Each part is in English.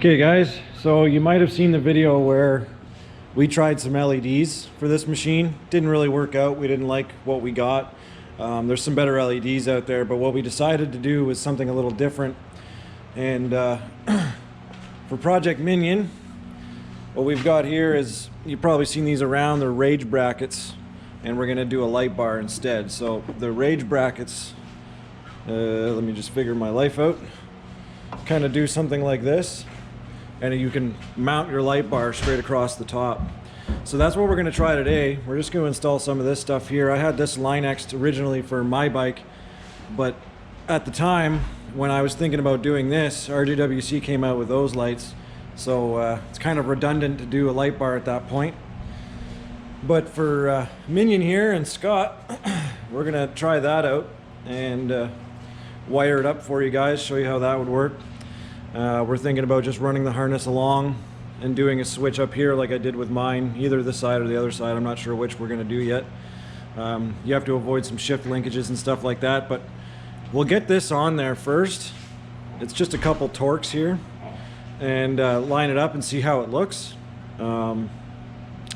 Okay guys, so you might have seen the video where we tried some LEDs for this machine. Didn't really work out. We didn't like what we got. There's some better LEDs out there, but what we decided to do was something a little different. And for Project Minion, what we've got here is, you've probably seen these around, they're rage brackets, and we're gonna do a light bar instead. So the rage brackets, let me just figure my life out, kind of do something like this. And you can mount your light bar straight across the top. So that's what we're going to try today. We're just going to install some of this stuff here. I had this Line-X originally for my bike, but at the time when I was thinking about doing this, RJWC came out with those lights. So it's kind of redundant to do a light bar at that point. But for Minion here and Scott, we're going to try that out and wire it up for you guys, show you how that would work. We're thinking about just running the harness along and doing a switch up here like I did with mine, either this side or the other side. I'm not sure which we're going to do yet. You have to avoid some shift linkages and stuff like that, but we'll get this on there first. It's just a couple torques here, and line it up and see how it looks.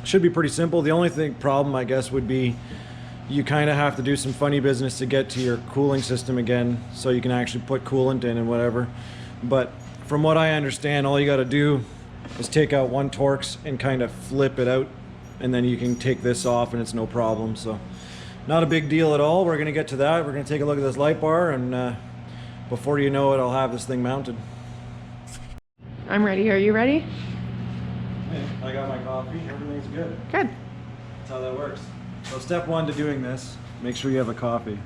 Should be pretty simple. The only problem I guess would be you kind of have to do some funny business to get to your cooling system again, so you can actually put coolant in and whatever. But from what I understand, all you got to do is take out one Torx and kind of flip it out, and then you can take this off and it's no problem. So not a big deal at all. We're going to get to that. We're going to take a look at this light bar, and before you know it, I'll have this thing mounted. I'm ready. Are you ready? Hey, I got my coffee. Everything's good. Good. That's how that works. So step one to doing this, make sure you have a coffee,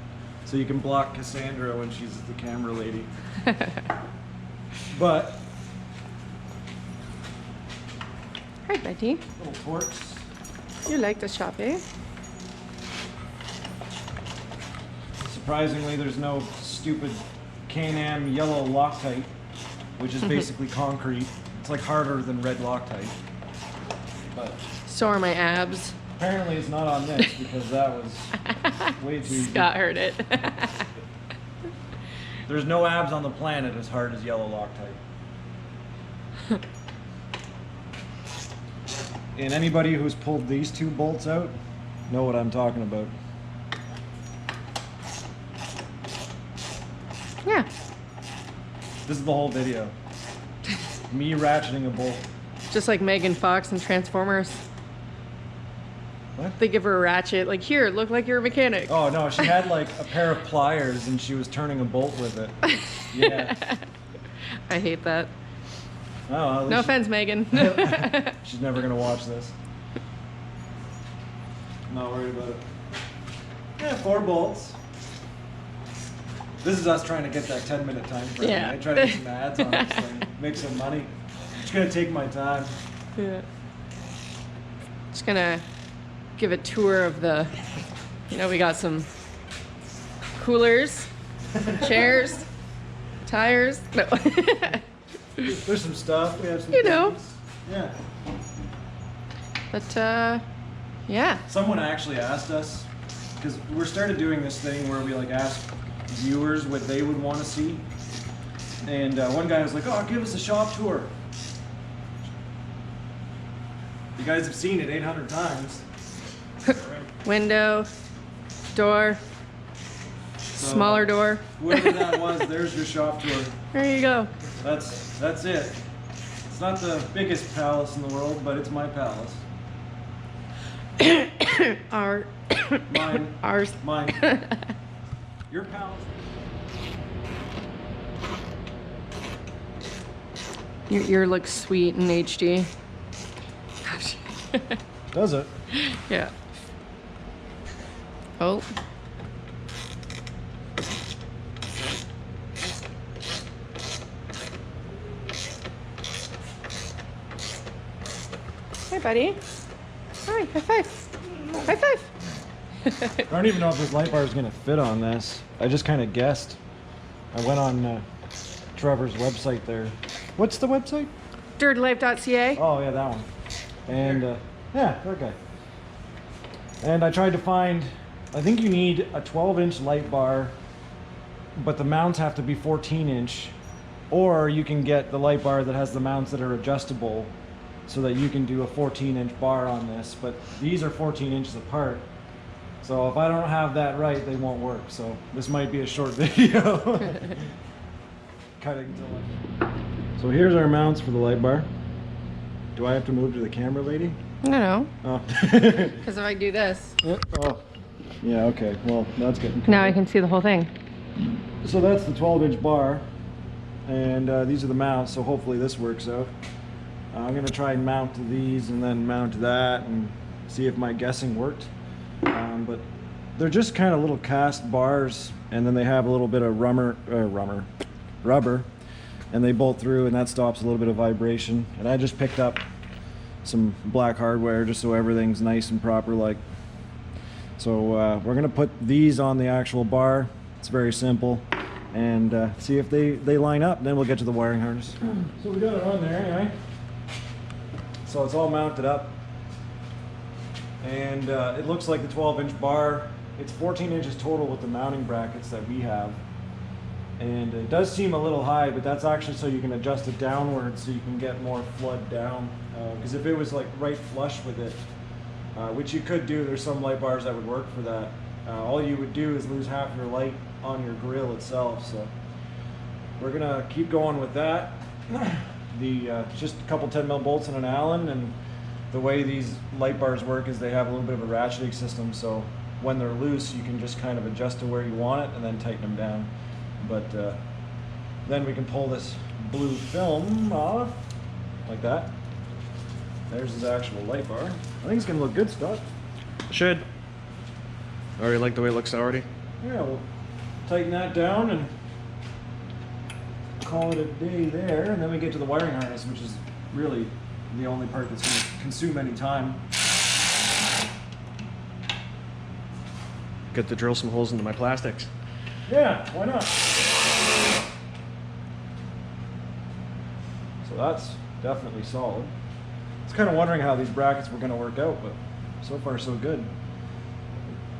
so you can block Cassandra when she's the camera lady. But Hi, Betty. little torques. You like the shop, eh? Surprisingly, there's no stupid Can-Am yellow Loctite, which is basically concrete. It's like harder than red Loctite. But So are my abs. apparently it's not on this because that was way too Scott heard it. There's no abs on the planet as hard as yellow Loctite. And anybody who's pulled these two bolts out know what I'm talking about. Yeah. This is the whole video. Me ratcheting a bolt. Just like Megan Fox in Transformers. What? They give her a ratchet, like, here, look like you're a mechanic. Oh no, she had like a pair of pliers and she was turning a bolt with it. Yeah. I hate that. Oh, No offense, Megan. She's never gonna watch this. Not worried about it. Yeah, 4 bolts. This is us trying to get that 10-minute time frame. Yeah. I try to get some ads on this thing, make some money. It's gonna take my time. Yeah. Just gonna give a tour of the, we got some coolers, chairs, tires. No. There's some stuff. We have some things. Yeah. But yeah. Someone actually asked us, because we're started doing this thing where we like ask viewers what they would want to see. And one guy was like, oh, give us a shop tour. You guys have seen it 800 times. Window, door, So, smaller door. Whoever that was, there's your shop tour. There you go. That's it. It's not the biggest palace in the world, but it's my palace. Mine. Ours. Mine. Your palace. Your ear looks sweet in HD. Does it? Yeah. Oh. Hi, buddy. Hi, high five. High five. I don't even know if this light bar is going to fit on this. I just kind of guessed. I went on Trevor's website there. What's the website? dirtylife.ca. Oh, yeah, that one. And, yeah, okay. And I tried to find, I think you need a 12-inch light bar, but the mounts have to be 14-inch. or you can get the light bar that has the mounts that are adjustable so that you can do a 14-inch bar on this, but these are 14 inches apart. So if I don't have that right, they won't work. So this might be a short video. Cutting to like. So here's our mounts for the light bar. Do I have to move to the camera, lady? I don't know. Oh. Because if I do this. Oh. Yeah, okay. Well, that's good. Now I can see the whole thing. So that's the 12-inch bar. And these are the mounts, so hopefully this works out. I'm going to try and mount these and then mount that and see if my guessing worked. But they're just kind of little cast bars, and then they have a little bit of rubber, and they bolt through, and that stops a little bit of vibration. And I just picked up some black hardware just so everything's nice and proper like. So we're going to put these on the actual bar. It's very simple. And see if they line up, then we'll get to the wiring harness. So we got it on there anyway. So it's all mounted up. And it looks like the 12-inch bar. It's 14 inches total with the mounting brackets that we have. And it does seem a little high, but that's actually so you can adjust it downwards so you can get more flood down. Because if it was like right flush with it, which you could do, there's some light bars that would work for that. All you would do is lose half your light on your grill itself. So we're gonna keep going with that. Just a couple 10mm bolts and an Allen, and the way these light bars work is they have a little bit of a ratcheting system, so when they're loose you can just kind of adjust to where you want it and then tighten them down. But then we can pull this blue film off like that. There's his actual light bar. I think it's gonna look good, Scott. Should. I already like the way it looks already. Yeah, we'll tighten that down and call it a day there, and then we get to the wiring harness, which is really the only part that's going to consume any time. Get to drill some holes into my plastics. Yeah, why not? So that's definitely solid. I was kind of wondering how these brackets were going to work out, but so far so good.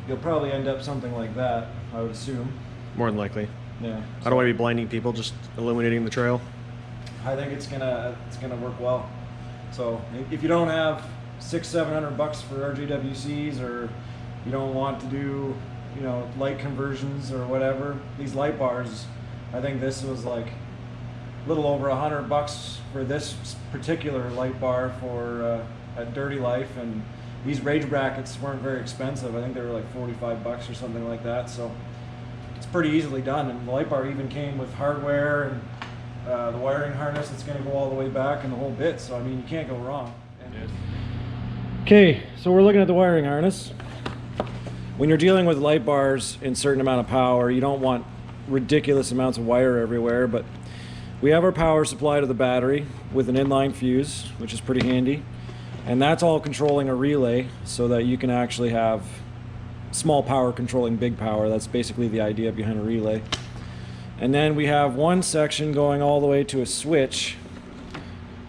You'll probably end up something like that, I would assume. More than likely. Yeah. I don't want to be blinding people, just illuminating the trail. I think it's gonna work well. So if you don't have $600-700 for RJWCs, or you don't want to do, you know, light conversions or whatever, these light bars, I think this was like a little over $100 for this particular light bar for a Dirty Life, and these rage brackets weren't very expensive. I think they were like $45 or something like that. So it's pretty easily done, and the light bar even came with hardware and the wiring harness that's going to go all the way back and the whole bit. So I mean, you can't go wrong. Okay, so we're looking at the wiring harness. When you're dealing with light bars in certain amount of power, you don't want ridiculous amounts of wire everywhere, but we have our power supply to the battery with an inline fuse, which is pretty handy, and that's all controlling a relay so that you can actually have small power controlling big power. That's basically the idea behind a relay. And then we have one section going all the way to a switch.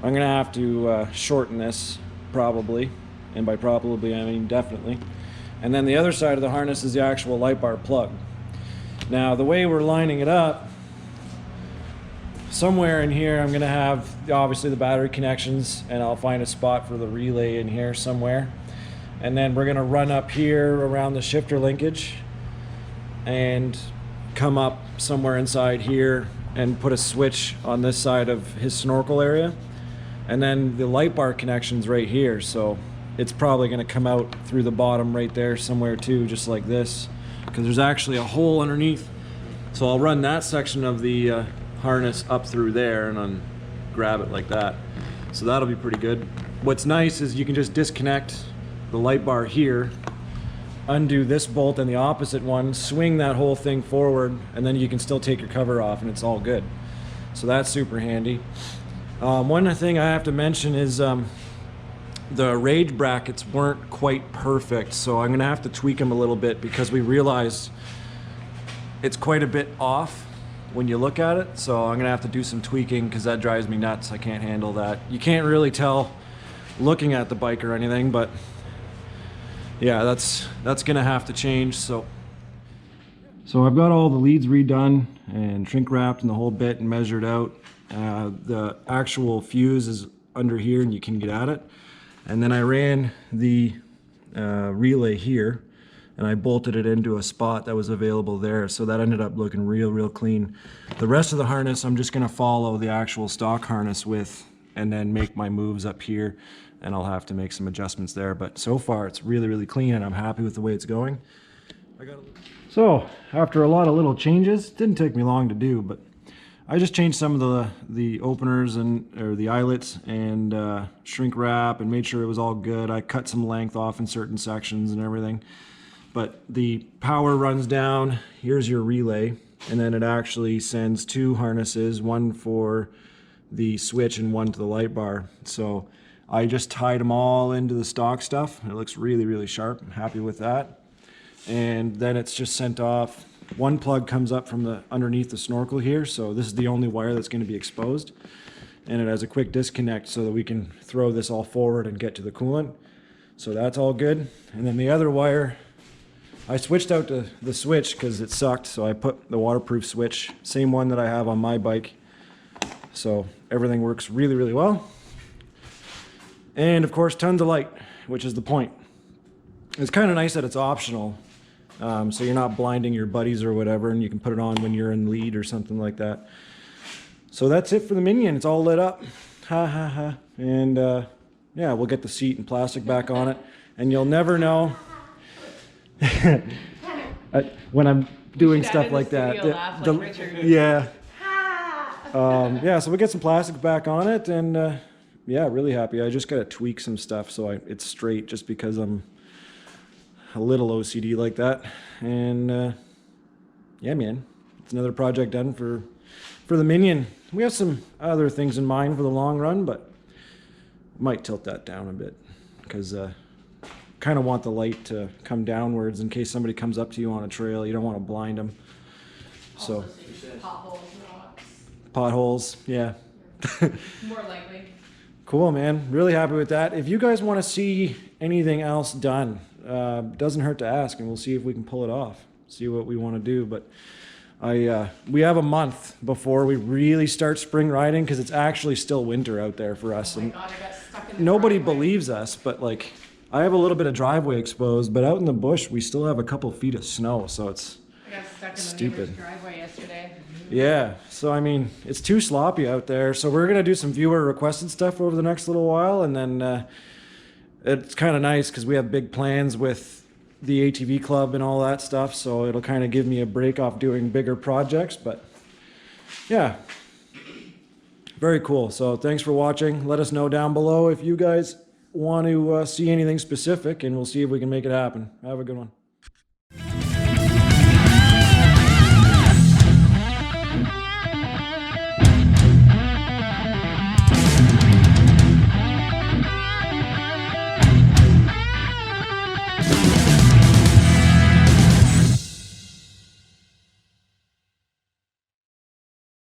I'm gonna have to shorten this probably, and by probably I mean definitely. And then the other side of the harness is the actual light bar plug. Now the way we're lining it up, somewhere in here I'm gonna have obviously the battery connections, and I'll find a spot for the relay in here somewhere. And then we're gonna run up here around the shifter linkage and come up somewhere inside here and put a switch on this side of his snorkel area. And then the light bar connection's right here, so it's probably gonna come out through the bottom right there somewhere too, just like this, because there's actually a hole underneath. So I'll run that section of the harness up through there and then grab it like that. So that'll be pretty good. What's nice is you can just disconnect the light bar here, undo this bolt and the opposite one, swing that whole thing forward, and then you can still take your cover off and it's all good. So that's super handy. One thing I have to mention is the rage brackets weren't quite perfect, so I'm gonna have to tweak them a little bit because we realized it's quite a bit off when you look at it. So I'm gonna have to do some tweaking because that drives me nuts. I can't handle that. You can't really tell looking at the bike or anything, but yeah, that's gonna have to change. So So I've got all the leads redone and shrink wrapped and the whole bit and measured out. The actual fuse is under here and you can get at it. And then I ran the relay here and I bolted it into a spot that was available there. So that ended up looking real clean. The rest of the harness I'm just gonna follow the actual stock harness with and then make my moves up here, and I'll have to make some adjustments there. But so far it's really clean and I'm happy with the way it's going. So after a lot of little changes, didn't take me long to do, but I just changed some of the openers or the eyelets and shrink wrap and made sure it was all good. I cut some length off in certain sections and everything. But the power runs down, here's your relay, and then it actually sends two harnesses, one for the switch and one to the light bar. So I just tied them all into the stock stuff. It looks really sharp. I'm happy with that. And then it's just sent off. One plug comes up from the underneath the snorkel here, so this is the only wire that's going to be exposed, and it has a quick disconnect so that we can throw this all forward and get to the coolant. So that's all good. And then the other wire, I switched out the switch because it sucked, so I put the waterproof switch, same one that I have on my bike. So everything works really well. And of course tons of light, which is the point. It's kind of nice that it's optional. So you're not blinding your buddies or whatever, and you can put it on when you're in lead or something like that. So that's it for the Minion. It's all lit up. And yeah, we'll get the seat and plastic back on it. And you'll never know when I'm doing stuff like that. Yeah. Yeah, so we'll get some plastic back on it, and yeah, really happy. I just got to tweak some stuff so it's straight, just because I'm a little OCD like that. And yeah, man, it's another project done for the Minion. We have some other things in mind for the long run, but might tilt that down a bit because kind of want the light to come downwards in case somebody comes up to you on a trail. You don't want to blind them. So Potholes, rocks. Potholes, yeah. More likely. Cool, man. Really happy with that. If you guys want to see anything else done, doesn't hurt to ask, and we'll see if we can pull it off. See what we want to do. But we have a month before we really start spring riding because it's actually still winter out there for us. Oh my And God, I got stuck in the nobody driveway. believes us, but like I have a little bit of driveway exposed, but out in the bush we still have a couple feet of snow, so it's I got stuck in the stupid. neighbor's driveway yesterday. yeah. So I mean, it's too sloppy out there. So we're gonna do some viewer requested stuff over the next little while, and then it's kind of nice because we have big plans with the ATV club and all that stuff. So it'll kind of give me a break off doing bigger projects. But yeah, very cool. So thanks for watching. Let us know down below if you guys want to see anything specific, and we'll see if we can make it happen. Have a good one.